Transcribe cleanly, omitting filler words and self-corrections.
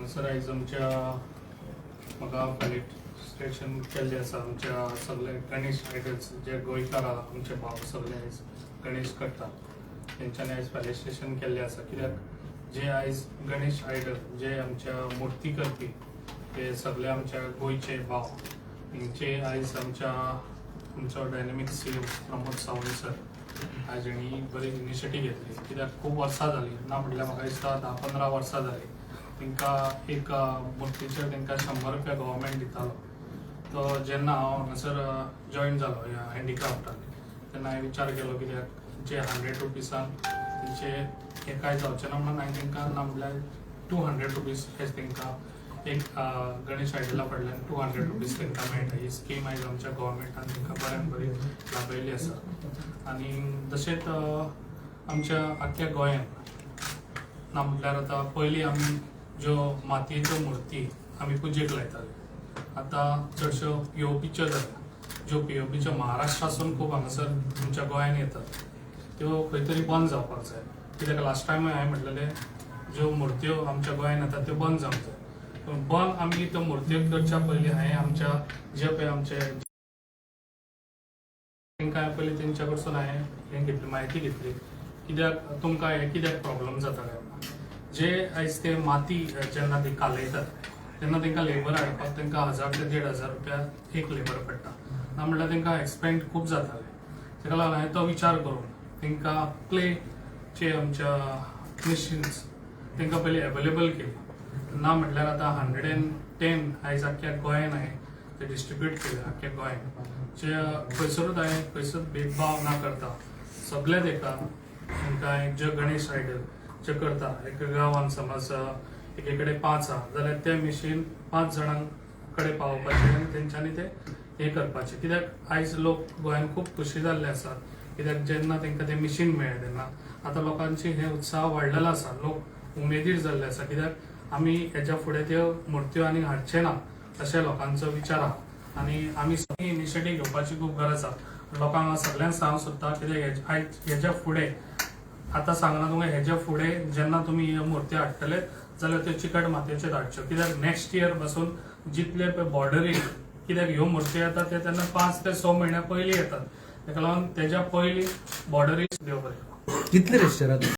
Sir आयज आमच्या म्हाका फेलिस्टेशन केल्लें आसा आमच्या सगळे गणेश आयडल्स जे गोंयकार आमचे भाव सगळे आयज गणेश करता तेंच्यांनी आयज फेलिस्टेशन केल्लें आसा कित्याक जे आयज गणेश आयडल जे आमच्या मुर्ती करपी ते सगळे आमच्या गोंयचे भाव तेंचे आयज आमचो dynamic CM Pramod Sawant sir आयज हेणी बरी इनिशिएटीव घेतली कित्याक खूब वर्सां जाली ना म्हटल्यार म्हाका दिसता 10-15 वर्सां जाली तांकां एक मुर्तीचेर तांकां 100 रुपया गव्हर्मेंट दितालो. तो जेन्ना हांव हांगासर जॉयन जालो ह्या हँडिक्राफ्टान तेन्ना हांवें विचार केलो कित्याक जे 100 रुपीसान तेंचे हें कांय जावचें ना म्हणून हांवें तांकां ना म्हटल्यार 200 रुपीज हेच तांकां एक गणेश आयडला कडल्यान 200 रुपीज तांकां मेळटा. ही स्कीम आयज आमच्या गव्हर्मेंटान तांकां बऱ्यान बरी लाभयली आसा. आनी तशेंच आमच्या आख्ख्या गोंयांत ना म्हटल्यार आतां पयलीं आमी ज्यो मातयेच्यो मुर्ती आमी पुजेक लायताले आतां चडश्यो पीओपीच्यो जाल्या. ज्यो पीओपीच्यो महाराष्ट्रासून खूब हांगासर आमच्या गोंयांत येतात त्यो खंय तरी बंद जावपाक जाय कित्याक लास्ट टायम हांवें म्हटलेलें ज्यो मुर्त्यो आमच्या गोंयांत येतात त्यो बंद जावंक जाय. पूण बंद आमी त्यो मुर्त्यो करच्या पयलीं हांवें आमच्या जे पळय आमचे तांकां पयलीं तेंच्या कडसून हांवें हें घेतली म्हायती घेतली कित्याक तुमकां हे कित्याक प्रॉब्लम जाता काय जे आयज ते माती जेन्ना ती कालयतात तेन्ना तांकां लेबर हाडपाक तांकां 1000 ते 1500 रुपया एक लेबर पडटा ना म्हटल्यार तांकां एक्सपेंड खूब जाताले. ताका लागून हांवें तो विचार करून तांकां क्लेचे आमच्या मिशिन्स तांकां पयलीं अवेलेबल केली ना म्हटल्यार आतां 110 आयज आख्ख्या गोंयांत हांवें ते डिस्ट्रिब्यूट केले आख्ख्या गोंयांत जे खंयसरूच हांवें खंयसरूच भेदभाव ना करता सगळ्यात एका तांकां जे गणेश आयडल जे करता एक गांवांत समज एके कडेन 5 आहा जाल्यार ते मिशीन 5 जाणां कडेन पावोवपाचें आनी तेंच्यांनी ते हें करपाचें कित्याक आयज लोक गोंयांत खूब खुशी जाल्ले आसात कित्याक जेन्ना तांकां तें मिशीन मेळ्ळें तेन्ना आतां लोकांची हे उत्साह वाडलेलो आसा. लोक उमेदीर जाल्ले आसा कित्याक आमी हेच्या फुडें त्यो मुर्त्यो आनी हाडचे ना अशें लोकांचो विचार आहा आनी आमी सगळी इनिशिएटीव घेवपाची खूब गरज आसा. लोकांक सगळ्यांक सांगूंक सोदता कित्याक आयज हेच्या फुडें आतां सांगना तुमकां हेच्या फुडें जेन्ना तुमी ह्यो मुर्त्यो हाडटले जाल्यार त्यो चिकट मातयेच्यो हाडच्यो कित्याक नेक्स्ट इयर पासून जितले पळय बॉर्डरीक कित्याक ह्यो मुर्त्यो येतात ते तेन्ना 5 ते 6 म्हयन्या पयलीं येतात ताका लागून तेच्या पयलीं बॉर्डरीक देव बरें. कितले रेस्टॉरंट